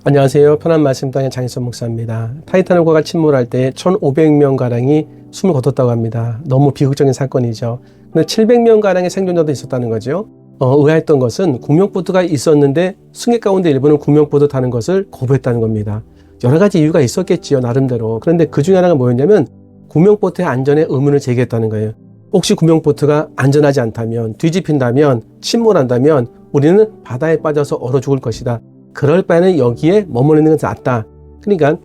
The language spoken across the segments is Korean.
안녕하세요. 편한 말씀당의 장희선 목사입니다. 타이타닉호가 침몰할 때 1,500명가량이 숨을 거뒀다고 합니다. 너무 비극적인 사건이죠. 근데 700명가량의 생존자도 있었다는 거죠. 의아했던 것은 구명보트가 있었는데 승객 가운데 일부는 구명보트 타는 것을 거부했다는 겁니다. 여러 가지 이유가 있었겠지요, 나름대로. 그런데 그 중에 하나가 뭐였냐면 구명보트의 안전에 의문을 제기했다는 거예요. 혹시 구명보트가 안전하지 않다면, 뒤집힌다면, 침몰한다면 우리는 바다에 빠져서 얼어 죽을 것이다. 그럴 바에는 여기에 머무르는 것이 낫다. 그러니까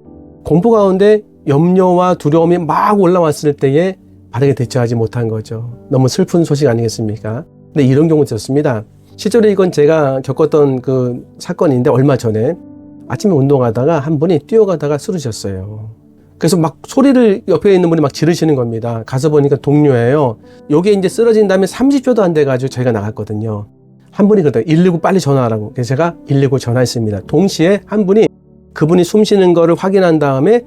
공포 가운데 염려와 두려움이 막 올라왔을 때에 바르게 대처하지 못한 거죠. 너무 슬픈 소식 아니겠습니까? 근데 이런 경우 있었습니다. 실제로 이건 제가 겪었던 그 사건인데 얼마 전에 아침에 운동하다가 한 분이 뛰어가다가 쓰러졌어요. 그래서 막 소리를 옆에 있는 분이 막 지르시는 겁니다. 가서 보니까 동료예요. 요게 이제 쓰러진 다음에 30초도 안 돼가지고 저희가 나갔거든요. 한 분이 그러더라고요. 119 빨리 전화하라고. 그래서 제가 119 전화했습니다. 동시에 한 분이 그분이 숨 쉬는 거를 확인한 다음에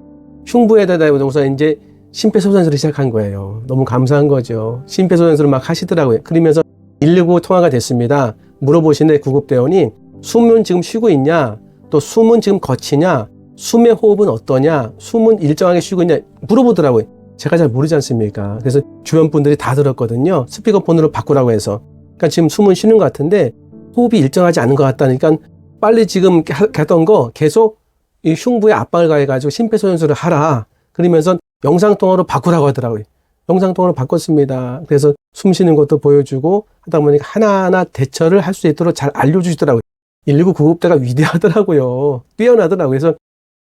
흉부에다 대고서 이제 심폐소생술을 시작한 거예요. 너무 감사한 거죠. 심폐소생술을 막 하시더라고요. 그러면서 119 통화가 됐습니다. 물어보시는데 구급대원이 숨은 지금 쉬고 있냐? 또 숨은 지금 거치냐? 숨의 호흡은 어떠냐? 숨은 일정하게 쉬고 있냐? 물어보더라고요. 제가 잘 모르지 않습니까? 그래서 주변 분들이 다 들었거든요. 스피커폰으로 바꾸라고 해서. 그러니까 지금 숨은 쉬는 것 같은데 호흡이 일정하지 않은 것 같다니까 빨리 지금 했던 거 계속 이 흉부에 압박을 가해가지고 심폐소생술을 하라. 그러면서 영상통화로 바꾸라고 하더라고요. 영상통화로 바꿨습니다. 그래서 숨 쉬는 것도 보여주고 하다 보니까 하나하나 대처를 할 수 있도록 잘 알려주시더라고요. 119 구급대가 위대하더라고요. 뛰어나더라고요. 그래서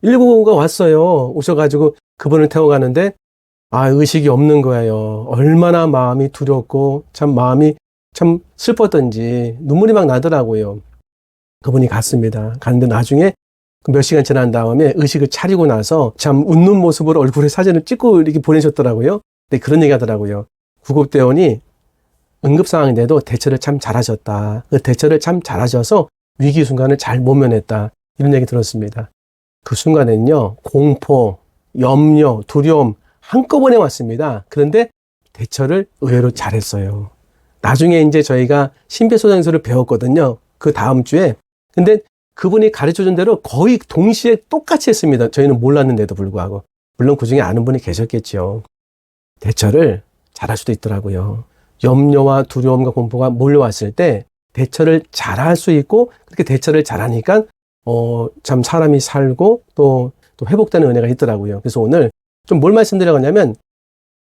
119가 왔어요. 오셔가지고 그분을 태워가는데 의식이 없는 거예요. 얼마나 마음이 두렵고 마음이 참 슬펐던지 눈물이 막 나더라고요. 그분이 갔습니다. 갔는데 나중에 몇 시간 지난 다음에 의식을 차리고 나서 참 웃는 모습으로 얼굴에 사진을 찍고 이렇게 보내셨더라고요. 근데 그런 얘기 하더라고요. 구급대원이 응급상황인데도 대처를 참 잘하셨다. 그 대처를 참 잘하셔서 위기 순간을 잘 모면했다. 이런 얘기 들었습니다. 그 순간에는요, 공포, 염려, 두려움 한꺼번에 왔습니다. 그런데 대처를 의외로 잘했어요. 나중에 이제 저희가 심폐소생술을 배웠거든요. 그 다음 주에. 근데 그분이 가르쳐준 대로 거의 동시에 똑같이 했습니다. 저희는 몰랐는데도 불구하고. 물론 그중에 아는 분이 계셨겠죠. 대처를 잘할 수도 있더라고요. 염려와 두려움과 공포가 몰려왔을 때 대처를 잘할 수 있고 그렇게 대처를 잘하니까 참 사람이 살고 또 회복되는 은혜가 있더라고요. 그래서 오늘 좀 뭘 말씀드려가냐면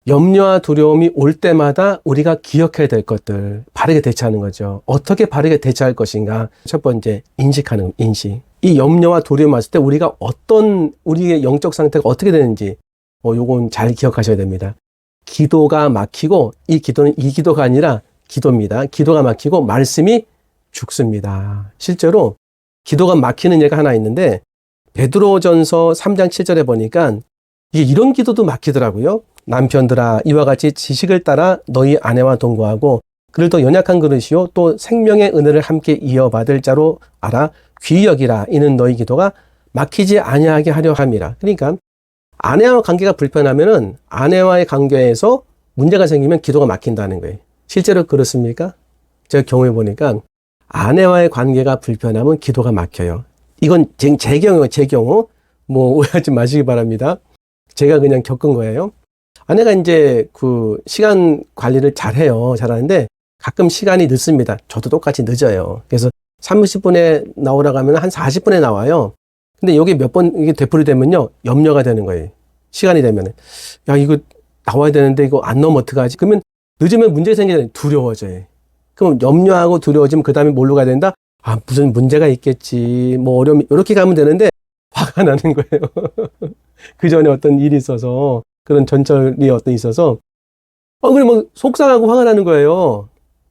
염려와 두려움이 올 때마다 우리가 기억해야 될 것들, 바르게 대처하는 거죠. 어떻게 바르게 대처할 것인가? 첫 번째, 인식하는 인식. 이 염려와 두려움이 왔을 때 우리가 우리의 영적 상태가 어떻게 되는지, 요건 잘 기억하셔야 됩니다. 기도가 막히고, 이 기도는 이 기도가 아니라 기도입니다. 기도가 막히고, 말씀이 죽습니다. 실제로, 기도가 막히는 예가 하나 있는데, 베드로전서 3장 7절에 보니까, 이런 기도도 막히더라고요. 남편들아 이와 같이 지식을 따라 너희 아내와 동거하고 그를 더 연약한 그릇이요 또 생명의 은혜를 함께 이어받을 자로 알아 귀히 여기라. 이는 너희 기도가 막히지 아니하게 하려 함이라. 그러니까 아내와 관계가 불편하면은 아내와의 관계에서 문제가 생기면 기도가 막힌다는 거예요. 실제로 그렇습니까? 제가 경험해 보니까 아내와의 관계가 불편하면 기도가 막혀요. 이건 제 경우 뭐 오해하지 마시기 바랍니다. 제가 그냥 겪은 거예요. 아내가 이제 그 시간 관리를 잘하는데 가끔 시간이 늦습니다. 저도 똑같이 늦어요. 그래서 30분에 나오라고 하면 한 40분에 나와요. 근데 이게 몇 번 이게 되풀이되면요, 염려가 되는 거예요. 시간이 되면은. 야, 이거 나와야 되는데 이거 안 나오면 어떡하지? 그러면 늦으면 문제가 생기잖아요. 두려워져요. 그럼 염려하고 두려워지면 그 다음에 뭘로 가야 된다? 무슨 문제가 있겠지. 뭐 어려움이, 이렇게 가면 되는데 화가 나는 거예요. 그 전에 어떤 일이 있어서, 그런 전철이 있어서, 그러면 속상하고 화가 나는 거예요.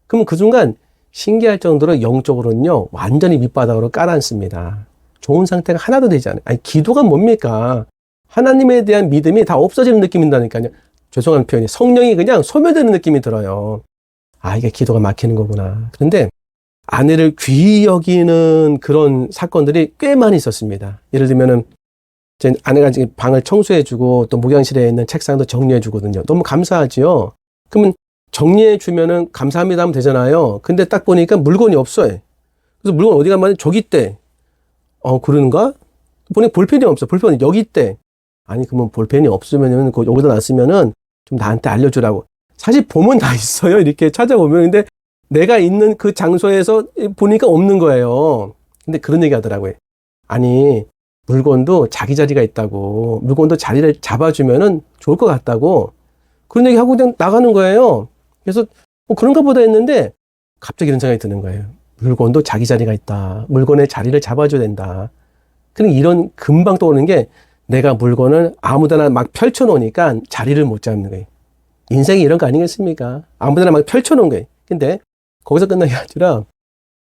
그럼 그 순간 신기할 정도로 영적으로는요, 완전히 밑바닥으로 깔아앉습니다. 좋은 상태가 하나도 되지 않아요. 기도가 뭡니까? 하나님에 대한 믿음이 다 없어지는 느낌인다니까요. 죄송한 표현이 성령이 그냥 소멸되는 느낌이 들어요. 이게 기도가 막히는 거구나. 그런데 아내를 귀히 여기는 그런 사건들이 꽤 많이 있었습니다. 예를 들면은 제 아내가 지금 방을 청소해주고 또 목욕실에 있는 책상도 정리해주거든요. 너무 감사하지요. 그러면 정리해주면은 감사합니다 하면 되잖아요. 근데 딱 보니까 물건이 없어요. 그래서 물건 어디 가면 저기 있대. 그러는가? 보니 볼펜이 없어. 볼펜이 여기 있대. 아니, 그러면 볼펜이 없으면은, 여기다 놨으면은 좀 나한테 알려주라고. 사실 보면 다 있어요. 이렇게 찾아보면. 근데 내가 있는 그 장소에서 보니까 없는 거예요. 근데 그런 얘기 하더라고요. 아니, 물건도 자기 자리가 있다고. 물건도 자리를 잡아주면은 좋을 것 같다고. 그런 얘기 하고 그냥 나가는 거예요. 그래서 그런가 보다 했는데 갑자기 이런 생각이 드는 거예요. 물건도 자기 자리가 있다. 물건의 자리를 잡아줘야 된다. 그러니까 이런 금방 떠오르는 게 내가 물건을 아무데나 막 펼쳐놓으니까 자리를 못 잡는 거예요. 인생이 이런 거 아니겠습니까? 아무데나 막 펼쳐놓은 거예요. 근데 거기서 끝난 게 아니라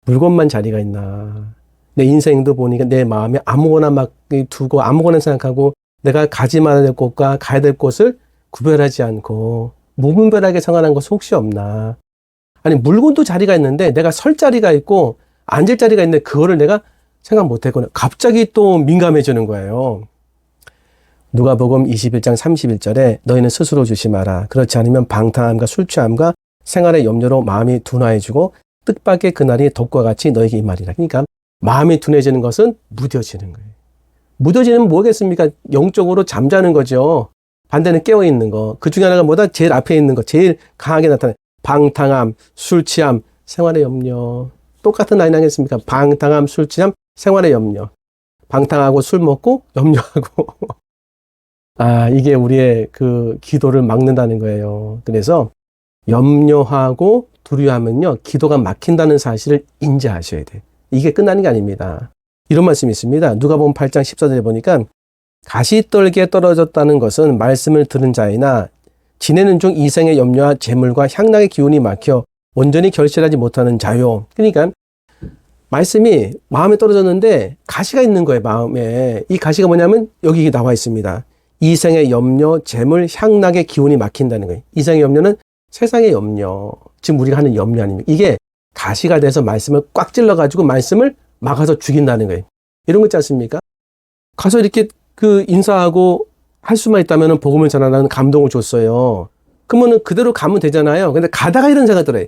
물건만 자리가 있나. 내 인생도 보니까 내 마음에 아무거나 막 두고 아무거나 생각하고 내가 가지 말아야 될 곳과 가야 될 곳을 구별하지 않고 무분별하게 생활한 것이 혹시 없나. 아니, 물건도 자리가 있는데 내가 설 자리가 있고 앉을 자리가 있는데 그거를 내가 생각 못 했거나 갑자기 또 민감해지는 거예요. 누가복음 21장 31절에 너희는 스스로 조심하라. 그렇지 않으면 방탕함과 술 취함과 생활의 염려로 마음이 둔화해지고 뜻밖의 그날이 덕과 같이 너에게 임하리라. 그러니까 마음이 둔해지는 것은 무뎌지는 거예요. 무뎌지는 뭐겠습니까? 영적으로 잠자는 거죠. 반대는 깨어있는 거. 그 중에 하나가 뭐다? 제일 앞에 있는 거. 제일 강하게 나타나는 방탕함, 술 취함, 생활의 염려. 똑같은 라인 아니겠습니까? 방탕함, 술 취함, 생활의 염려. 방탕하고 술 먹고 염려하고. 아, 이게 우리의 그 기도를 막는다는 거예요. 그래서 염려하고 두려워하면요, 기도가 막힌다는 사실을 인지하셔야 돼요. 이게 끝나는 게 아닙니다. 이런 말씀이 있습니다. 누가복음 8장 14절에 보니까 가시떨기에 떨어졌다는 것은 말씀을 들은 자이나 지내는 중 이생의 염려와 재물과 향락의 기운이 막혀 온전히 결실하지 못하는 자요. 그러니까 말씀이 마음에 떨어졌는데 가시가 있는 거예요, 마음에. 이 가시가 뭐냐면 여기 나와 있습니다. 이생의 염려, 재물, 향락의 기운이 막힌다는 거예요. 이생의 염려는 세상의 염려, 지금 우리가 하는 염려 아닙니까? 이게 가시가 돼서 말씀을 꽉 찔러가지고 말씀을 막아서 죽인다는 거예요. 이런 거 있지 않습니까? 가서 이렇게 그 인사하고 할 수만 있다면 복음을 전하라는 감동을 줬어요. 그러면은 그대로 가면 되잖아요. 근데 가다가 이런 생각 들어요.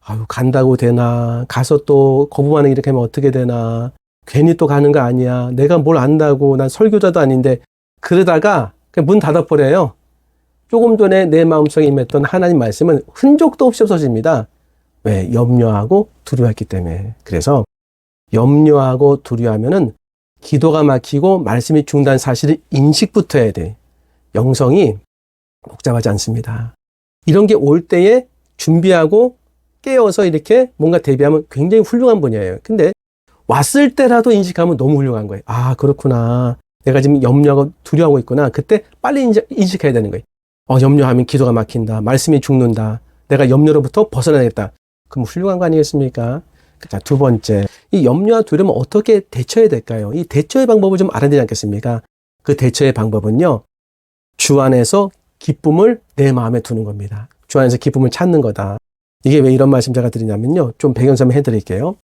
아유, 간다고 되나? 가서 또 거부반응 이렇게 하면 어떻게 되나? 괜히 또 가는 거 아니야? 내가 뭘 안다고? 난 설교자도 아닌데. 그러다가 그냥 문 닫아버려요. 조금 전에 내 마음속에 임했던 하나님 말씀은 흔적도 없이 없어집니다. 왜? 염려하고 두려워했기 때문에. 그래서 염려하고 두려워하면은 기도가 막히고 말씀이 중단한 사실을 인식부터 해야 돼. 영성이 복잡하지 않습니다. 이런 게 올 때에 준비하고 깨어서 이렇게 뭔가 대비하면 굉장히 훌륭한 분이에요. 근데 왔을 때라도 인식하면 너무 훌륭한 거예요. 아, 그렇구나. 내가 지금 염려하고 두려워하고 있구나. 그때 빨리 인식해야 되는 거예요. 염려하면 기도가 막힌다. 말씀이 죽는다. 내가 염려로부터 벗어나야겠다. 그럼 훌륭한 거 아니겠습니까? 자, 두 번째. 이 염려와 두려움은 어떻게 대처해야 될까요? 이 대처의 방법을 좀 알아야 되지 않겠습니까? 그 대처의 방법은요, 주 안에서 기쁨을 내 마음에 두는 겁니다. 주 안에서 기쁨을 찾는 거다. 이게 왜 이런 말씀 제가 드리냐면요, 좀 배경 설명 해드릴게요.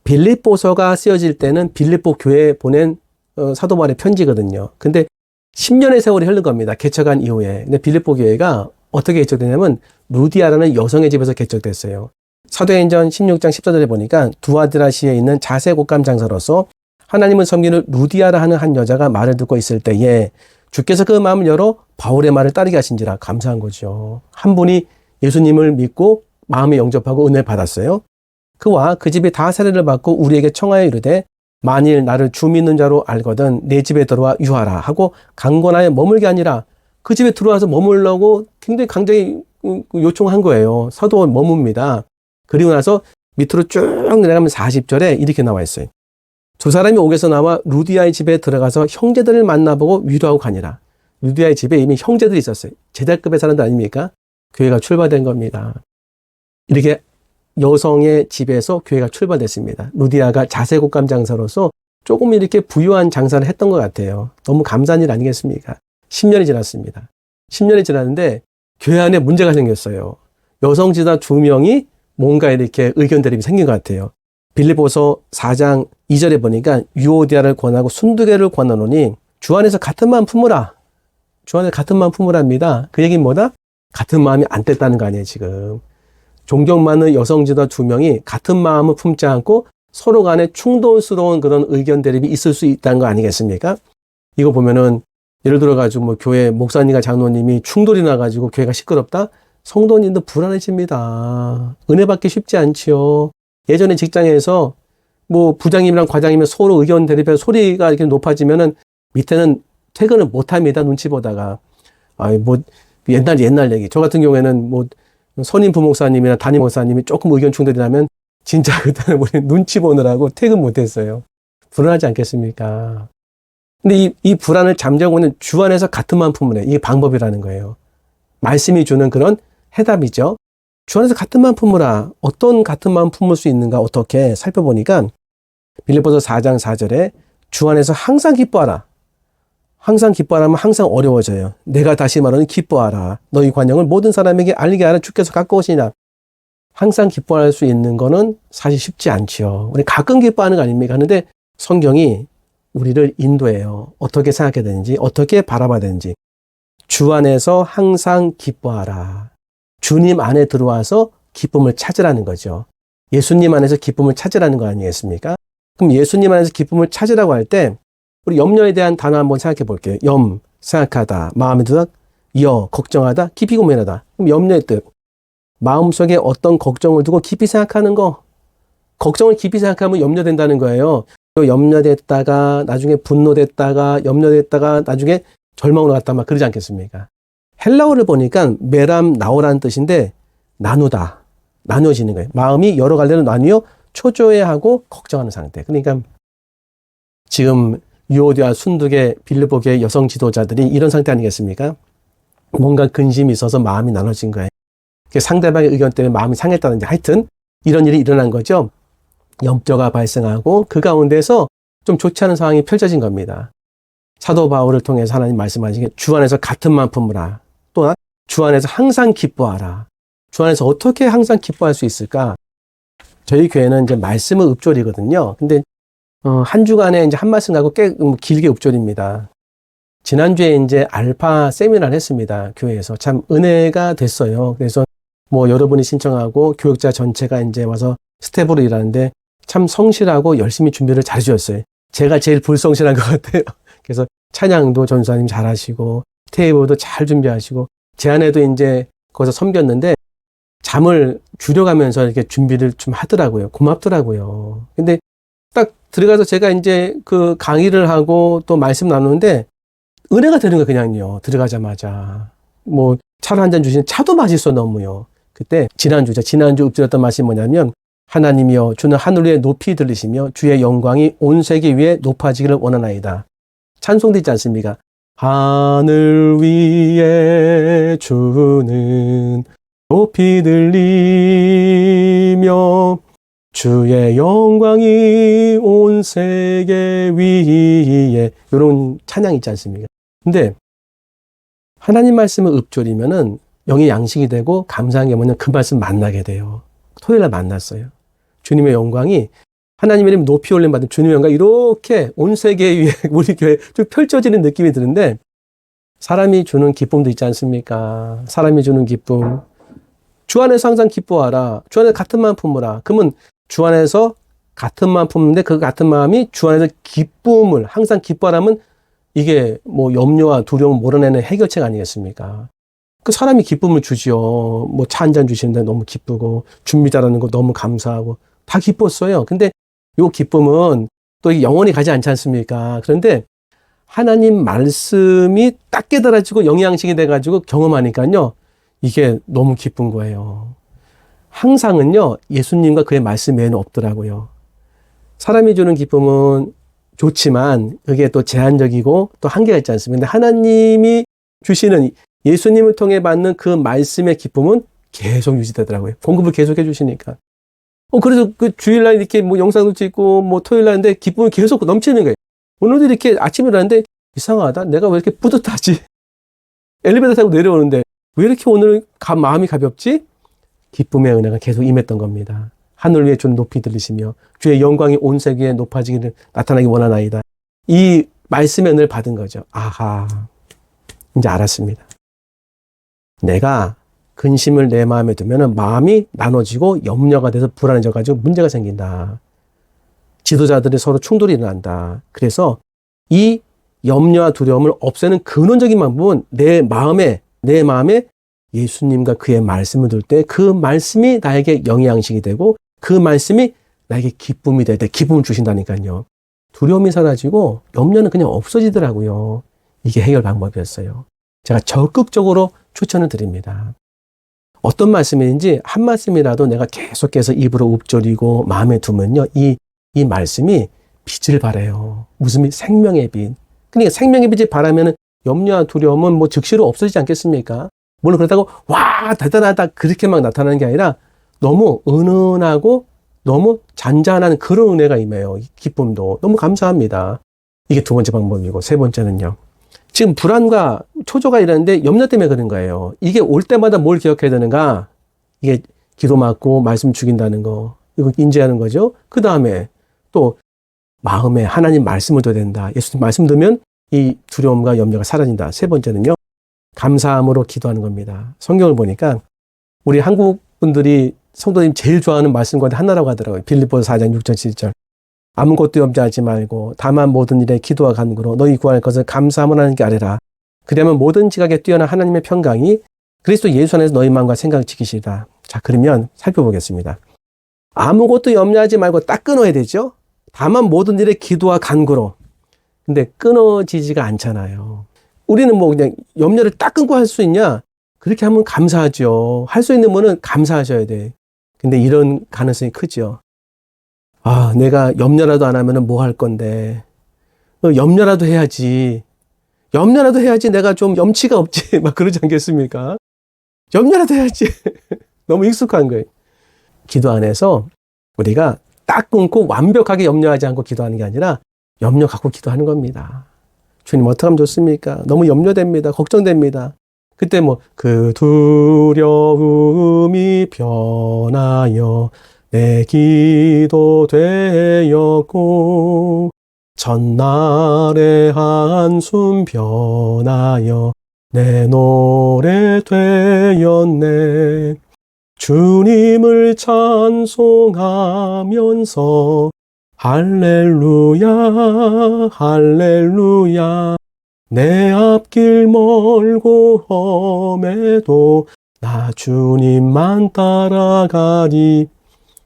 빌립보서가 쓰여질 때는 빌립보 교회에 보낸 사도 바울의 편지거든요. 근데 10년의 세월이 흐른 겁니다. 개척한 이후에. 근데 빌립보 교회가 어떻게 개척되냐면 루디아라는 여성의 집에서 개척됐어요. 사도행전 16장 14절에 보니까 두아드라시에 있는 자세 곶감 장사로서 하나님을 섬기는 루디아라 하는 한 여자가 말을 듣고 있을 때에 주께서 그 마음을 열어 바울의 말을 따르게 하신지라. 감사한 거죠. 한 분이 예수님을 믿고 마음에 영접하고 은혜를 받았어요. 그와 그 집이 다 세례를 받고 우리에게 청하여 이르되 만일 나를 주 믿는 자로 알거든 내 집에 들어와 유하라 하고 강권하여 머물게 아니라 그 집에 들어와서 머물라고 굉장히 강제히 요청한 거예요. 사도 머뭅니다. 그리고 나서 밑으로 쭉 내려가면 40절에 이렇게 나와 있어요. 두 사람이 옥에서 나와 루디아의 집에 들어가서 형제들을 만나보고 위로하고 가니라. 루디아의 집에 이미 형제들이 있었어요. 제자급의 사람들 아닙니까? 교회가 출발된 겁니다. 이렇게 여성의 집에서 교회가 출발됐습니다. 루디아가 자세 곶감 장사로서 조금 이렇게 부유한 장사를 했던 것 같아요. 너무 감사한 일 아니겠습니까? 10년이 지났습니다. 10년이 지났는데 교회 안에 문제가 생겼어요. 여성 지사 2명이 뭔가 이렇게 의견 대립이 생긴 것 같아요. 빌립보서 4장 2절에 보니까 유오디아를 권하고 순두개를 권하노니 주 안에서 같은 마음 품으라. 주 안에서 같은 마음 품으랍니다. 그 얘기는 뭐다? 같은 마음이 안 됐다는 거 아니에요, 지금. 존경 많은 여성 지도 2명이 같은 마음을 품지 않고 서로 간에 충동스러운 그런 의견 대립이 있을 수 있다는 거 아니겠습니까? 이거 보면은 예를 들어가지고 뭐 교회 목사님과 장로님이 충돌이 나가지고 교회가 시끄럽다? 성도님도 불안해집니다. 은혜 받기 쉽지 않지요. 예전에 직장에서 뭐 부장님이랑 과장님이 서로 의견 대립해서 소리가 이렇게 높아지면은 밑에는 퇴근을 못 합니다. 눈치 보다가. 뭐 옛날 얘기. 저 같은 경우에는 뭐 선임 부목사님이나 담임 목사님이 조금 의견 충돌이 나면 진짜 그때는 우리 눈치 보느라고 퇴근 못 했어요. 불안하지 않겠습니까? 근데 이 불안을 잠재우고 있는 주 안에서 같은 마음 품으래. 이게 방법이라는 거예요. 말씀이 주는 그런 해답이죠. 주 안에서 같은 마음 품으라. 어떤 같은 마음 품을 수 있는가 어떻게 살펴보니까 빌립보서 4장 4절에 주 안에서 항상 기뻐하라. 항상 기뻐하라면 항상 어려워져요. 내가 다시 말하는 기뻐하라. 너희 관용을 모든 사람에게 알리게 하라. 주께서 가까우시냐. 항상 기뻐할 수 있는 거는 사실 쉽지 않지요. 우리 가끔 기뻐하는 거 아닙니까? 하는데 성경이 우리를 인도해요. 어떻게 생각해야 되는지, 어떻게 바라봐야 되는지. 주 안에서 항상 기뻐하라. 주님 안에 들어와서 기쁨을 찾으라는 거죠. 예수님 안에서 기쁨을 찾으라는 거 아니겠습니까? 그럼 예수님 안에서 기쁨을 찾으라고 할 때 우리 염려에 대한 단어 한번 생각해 볼게요. 염, 생각하다, 마음에 드다, 걱정하다, 깊이 고민하다. 그럼 염려의 뜻. 마음속에 어떤 걱정을 두고 깊이 생각하는 거. 걱정을 깊이 생각하면 염려된다는 거예요. 염려됐다가 나중에 분노됐다가 염려됐다가 나중에 절망으로 갔다 막 그러지 않겠습니까? 헬라어를 보니까 메람 나오라는 뜻인데 나누다, 나누어지는 거예요. 마음이 여러 갈래로 나뉘어 초조해하고 걱정하는 상태. 그러니까 지금 유오디아 순두계 빌립보교의 여성 지도자들이 이런 상태 아니겠습니까? 뭔가 근심이 있어서 마음이 나눠진 거예요. 상대방의 의견 때문에 마음이 상했다든지 하여튼 이런 일이 일어난 거죠. 염려가 발생하고 그 가운데서 좀 좋지 않은 상황이 펼쳐진 겁니다. 사도 바울을 통해서 하나님 말씀하신 게 주 안에서 같은 마음 품으라. 또한 주 안에서 항상 기뻐하라. 주 안에서 어떻게 항상 기뻐할 수 있을까? 저희 교회는 이제 말씀은 읍졸이거든요. 근데 한 주간에 이제 한 말씀 가고 꽤 길게 읍졸입니다. 지난주에 이제 알파 세미나를 했습니다. 교회에서. 참 은혜가 됐어요. 그래서 뭐 여러분이 신청하고 교육자 전체가 이제 와서 스텝으로 일하는데 참 성실하고 열심히 준비를 잘 해주셨어요. 제가 제일 불성실한 것 같아요. 그래서 찬양도 전사님 잘 하시고 테이블도 잘 준비하시고 제 안에도 이제 거기서 섬겼는데 잠을 줄여가면서 이렇게 준비를 좀 하더라고요. 고맙더라고요. 근데 딱 들어가서 제가 이제 그 강의를 하고 또 말씀 나누는데 은혜가 되는 거 그냥요. 들어가자마자. 뭐 차를 한 잔 주시는 차도 맛있어 너무요. 그때 지난주 읊조렸던 말씀이 뭐냐면 하나님이여 주는 하늘 위에 높이 들리시며 주의 영광이 온 세계 위에 높아지기를 원하나이다. 찬송도 있지 않습니까? 하늘 위에 주는 높이 들리며 주의 영광이 온 세계 위에 이런 찬양 있지 않습니까? 근데 하나님 말씀을 읊조리면은 영의 양식이 되고 감사한 게 뭐냐면 그 말씀 만나게 돼요. 토요일 날 만났어요. 주님의 영광이 하나님의 이름 높이 올림 받은 주님의 영광이 이렇게 온 세계 위에 우리 교회에 쭉 펼쳐지는 느낌이 드는데 사람이 주는 기쁨도 있지 않습니까? 사람이 주는 기쁨. 주 안에서 항상 기뻐하라. 주 안에서 같은 마음 품으라. 그러면 주 안에서 같은 마음 품는데 그 같은 마음이 주 안에서 기쁨을 항상 기뻐하라면 이게 뭐 염려와 두려움 몰아내는 해결책 아니겠습니까? 그 사람이 기쁨을 주지요. 뭐 차 한 잔 주시는데 너무 기쁘고 준비 잘하는 거 너무 감사하고 다 기뻤어요. 근데 요 기쁨은 또 영원히 가지 않지 않습니까? 그런데 하나님 말씀이 딱 깨달아지고 영양식이 돼가지고 경험하니까요. 이게 너무 기쁜 거예요. 항상은요. 예수님과 그의 말씀 외에는 없더라고요. 사람이 주는 기쁨은 좋지만 그게 또 제한적이고 또 한계가 있지 않습니까? 근데 하나님이 주시는 예수님을 통해 받는 그 말씀의 기쁨은 계속 유지되더라고요. 공급을 계속 해주시니까. 그래서 그 주일날 이렇게 뭐 영상도 찍고 뭐 토요일날인데 기쁨이 계속 넘치는 거예요. 오늘도 이렇게 아침에 일어났는데 이상하다. 내가 왜 이렇게 뿌듯하지? 엘리베이터 타고 내려오는데 왜 이렇게 오늘 마음이 가볍지? 기쁨의 은혜가 계속 임했던 겁니다. 하늘 위에 주는 높이 들리시며 주의 영광이 온 세계에 높아지기를 나타나기 원하나이다. 이 말씀의 은혜를 받은 거죠. 아하, 이제 알았습니다. 내가 근심을 내 마음에 두면 마음이 나눠지고 염려가 돼서 불안해져가지고 문제가 생긴다. 지도자들이 서로 충돌이 일어난다. 그래서 이 염려와 두려움을 없애는 근원적인 방법은 내 마음에 예수님과 그의 말씀을 둘 때 그 말씀이 나에게 영양식이 되고 그 말씀이 나에게 기쁨이 될 때 기쁨을 주신다니까요. 두려움이 사라지고 염려는 그냥 없어지더라고요. 이게 해결 방법이었어요. 제가 적극적으로 추천을 드립니다. 어떤 말씀인지 한 말씀이라도 내가 계속해서 입으로 읊조리고 마음에 두면요. 이 말씀이 빛을 발해요. 무슨 빛? 생명의 빛. 그러니까 생명의 빛을 발하면 염려와 두려움은 뭐 즉시로 없어지지 않겠습니까? 물론 그렇다고 와 대단하다 그렇게 막 나타나는 게 아니라 너무 은은하고 너무 잔잔한 그런 은혜가 임해요. 기쁨도 너무 감사합니다. 이게 두 번째 방법이고 세 번째는요. 지금 불안과 초조가 일어나는데 염려 때문에 그런 거예요. 이게 올 때마다 뭘 기억해야 되는가? 이게 기도 맞고 말씀 죽인다는 거 이거 인지하는 거죠. 그 다음에 또 마음에 하나님 말씀을 둬야 된다. 예수님 말씀 두면 이 두려움과 염려가 사라진다. 세 번째는요. 감사함으로 기도하는 겁니다. 성경을 보니까 우리 한국 분들이 성도님 제일 좋아하는 말씀 가운데 하나라고 하더라고요. 빌립보서 4장 6절 7절. 아무것도 염려하지 말고 다만 모든 일에 기도와 간구로 너희 구할 것을 감사함으로 하나님께 아뢰라. 그러면 모든 지각에 뛰어난 하나님의 평강이 그리스도 예수 안에서 너희 마음과 생각을 지키시리라. 자, 그러면 살펴보겠습니다. 아무것도 염려하지 말고 딱 끊어야 되죠. 다만 모든 일에 기도와 간구로. 근데 끊어지지가 않잖아요. 우리는 뭐 그냥 염려를 딱 끊고 할 수 있냐? 그렇게 하면 감사하죠. 할 수 있는 분은 감사하셔야 돼. 근데 이런 가능성이 크죠. 아, 내가 염려라도 안 하면 뭐 할 건데. 염려라도 해야지. 염려라도 해야지 내가 좀 염치가 없지. 막 그러지 않겠습니까? 염려라도 해야지. 너무 익숙한 거예요. 기도 안에서 우리가 딱 끊고 완벽하게 염려하지 않고 기도하는 게 아니라 염려 갖고 기도하는 겁니다. 주님 어떻게 하면 좋습니까? 너무 염려됩니다. 걱정됩니다. 그때 뭐 그 두려움이 변하여 내 기도 되었고 전날의 한숨 변하여 내 노래 되었네. 주님을 찬송하면서 할렐루야 할렐루야 내 앞길 멀고 험해도 나 주님만 따라가리.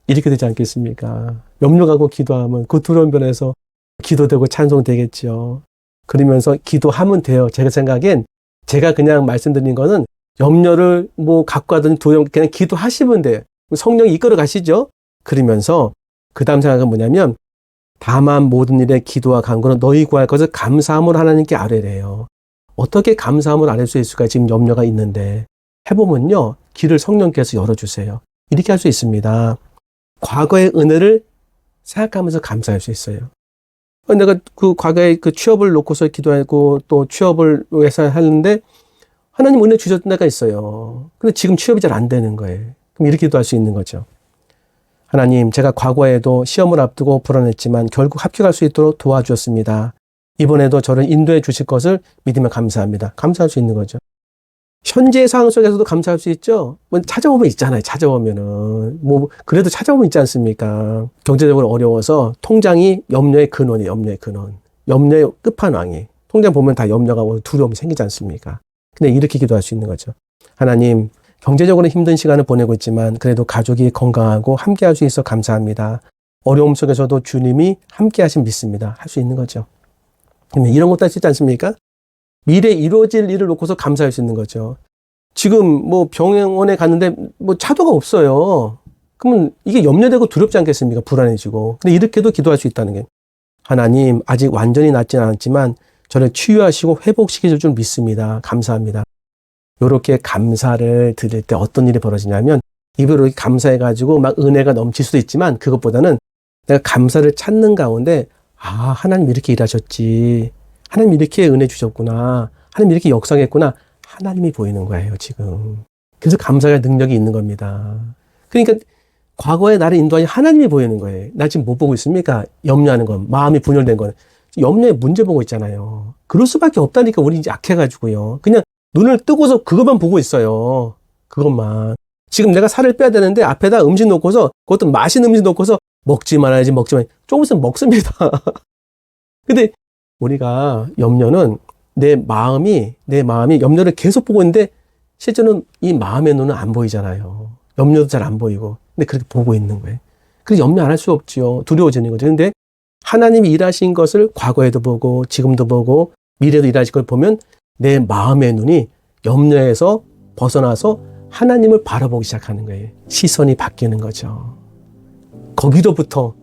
이렇게 되지 않겠습니까? 염려하고 기도하면 그 두려운 변에서 기도되고 찬송되겠죠. 그러면서 기도하면 돼요. 제가 생각엔 제가 그냥 말씀드린 거는 염려를 뭐 갖고 가든 두려움 그냥 기도하시면 돼요. 성령이 이끌어 가시죠. 그러면서 그 다음 생각은 뭐냐면 다만 모든 일에 기도와 간구는 너희 구할 것을 감사함으로 하나님께 아뢰래요. 어떻게 감사함으로 아뢰 수 있을까? 지금 염려가 있는데 해보면요. 길을 성령께서 열어주세요. 이렇게 할 수 있습니다. 과거의 은혜를 생각하면서 감사할 수 있어요. 내가 그 과거에 그 취업을 놓고서 기도하고 또 취업을 위해서 하는데 하나님 은혜 주셨던 데가 있어요. 근데 지금 취업이 잘 안 되는 거예요. 그럼 이렇게 기도할 수 있는 거죠. 하나님, 제가 과거에도 시험을 앞두고 불안했지만 결국 합격할 수 있도록 도와주었습니다. 이번에도 저를 인도해 주실 것을 믿으며 감사합니다. 감사할 수 있는 거죠. 현재의 상황 속에서도 감사할 수 있죠. 뭐 찾아보면 있잖아요. 찾아보면은 뭐 그래도 찾아보면 있지 않습니까? 경제적으로 어려워서 통장이 염려의 근원이에요. 염려의 근원. 염려의 끝판왕이. 통장 보면 다 염려가 오고 두려움이 생기지 않습니까? 근데 이렇게 기도할 수 있는 거죠. 하나님, 경제적으로 힘든 시간을 보내고 있지만 그래도 가족이 건강하고 함께할 수 있어 감사합니다. 어려움 속에서도 주님이 함께하신 믿습니다. 할 수 있는 거죠. 그러면 이런 것도 할 수 있지 않습니까? 미래에 이루어질 일을 놓고서 감사할 수 있는 거죠. 지금 뭐 병원에 갔는데 뭐 차도가 없어요. 그러면 이게 염려되고 두렵지 않겠습니까? 불안해지고. 근데 이렇게도 기도할 수 있다는 게 하나님 아직 완전히 낫지는 않았지만 저를 치유하시고 회복시키실 줄 믿습니다. 감사합니다. 이렇게 감사를 드릴 때 어떤 일이 벌어지냐면 입으로 이렇게 감사해가지고 막 은혜가 넘칠 수도 있지만 그것보다는 내가 감사를 찾는 가운데 아 하나님 이렇게 일하셨지. 하나님 이렇게 은혜 주셨구나. 하나님 이렇게 역사했구나. 하나님이 보이는 거예요 지금. 그래서 감사의 능력이 있는 겁니다. 그러니까 과거에 나를 인도하신 하나님이 보이는 거예요. 나 지금 못 보고 있습니까? 염려하는 건, 마음이 분열된 건. 염려에 문제 보고 있잖아요. 그럴 수밖에 없다니까 우리 이제 약해가지고요. 그냥 눈을 뜨고서 그것만 보고 있어요. 그것만. 지금 내가 살을 빼야 되는데 앞에다 음식 놓고서 그것도 맛있는 음식 놓고서 먹지 말아야지, 먹지 말아야지. 조금 있으면 먹습니다. 근데 우리가 염려는 내 마음이 염려를 계속 보고 있는데 실제로는 이 마음의 눈은 안 보이잖아요. 염려도 잘 안 보이고. 근데 그렇게 보고 있는 거예요. 그래서 염려 안 할 수 없죠. 두려워지는 거죠. 근데 하나님이 일하신 것을 과거에도 보고 지금도 보고 미래도 일하실 걸 보면 내 마음의 눈이 염려에서 벗어나서 하나님을 바라보기 시작하는 거예요. 시선이 바뀌는 거죠. 거기로부터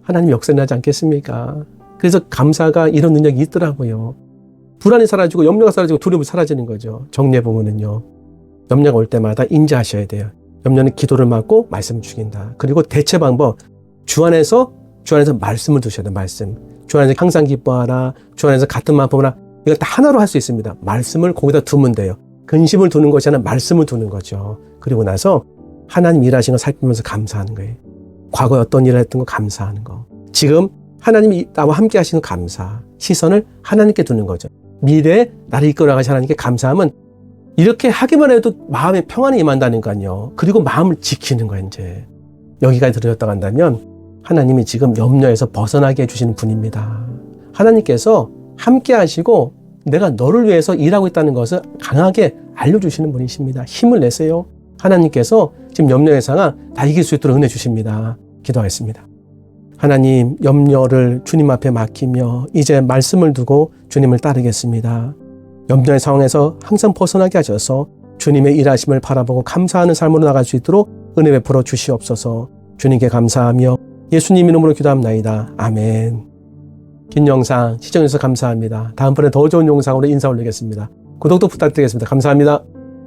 하나님 역사를 하지 않겠습니까? 그래서 감사가 이런 능력이 있더라고요. 불안이 사라지고 염려가 사라지고 두려움이 사라지는 거죠. 정리해 보면은요. 염려가 올 때마다 인지하셔야 돼요. 염려는 기도를 막고 말씀을 죽인다. 그리고 대체 방법, 주 안에서 말씀을 두셔야 돼요. 말씀. 주 안에서 항상 기뻐하라. 주 안에서 같은 마음 품으라. 이거 다 하나로 할 수 있습니다. 말씀을 거기다 두면 돼요. 근심을 두는 것이 아니라 말씀을 두는 거죠. 그리고 나서 하나님 일하신 거 살피면서 감사하는 거예요. 과거에 어떤 일을 했던 거 감사하는 거. 지금 하나님이 나와 함께 하시는 감사. 시선을 하나님께 두는 거죠. 미래에 나를 이끌어가신 하나님께 감사하면 이렇게 하기만 해도 마음에 평안이 임한다니까요. 그리고 마음을 지키는 거예요. 이제 여기까지 들으셨다고 한다면 하나님이 지금 염려에서 벗어나게 해주시는 분입니다. 하나님께서 함께 하시고 내가 너를 위해서 일하고 있다는 것을 강하게 알려주시는 분이십니다. 힘을 내세요. 하나님께서 지금 염려의 상황 다 이길 수 있도록 은혜 주십니다. 기도하겠습니다. 하나님, 염려를 주님 앞에 맡기며 이제 말씀을 두고 주님을 따르겠습니다. 염려의 상황에서 항상 벗어나게 하셔서 주님의 일하심을 바라보고 감사하는 삶으로 나갈 수 있도록 은혜 베풀어 주시옵소서. 주님께 감사하며 예수님 이름으로 기도합나이다. 아멘. 긴 영상 시청해주셔서 감사합니다. 다음번에 더 좋은 영상으로 인사 올리겠습니다. 구독도 부탁드리겠습니다. 감사합니다.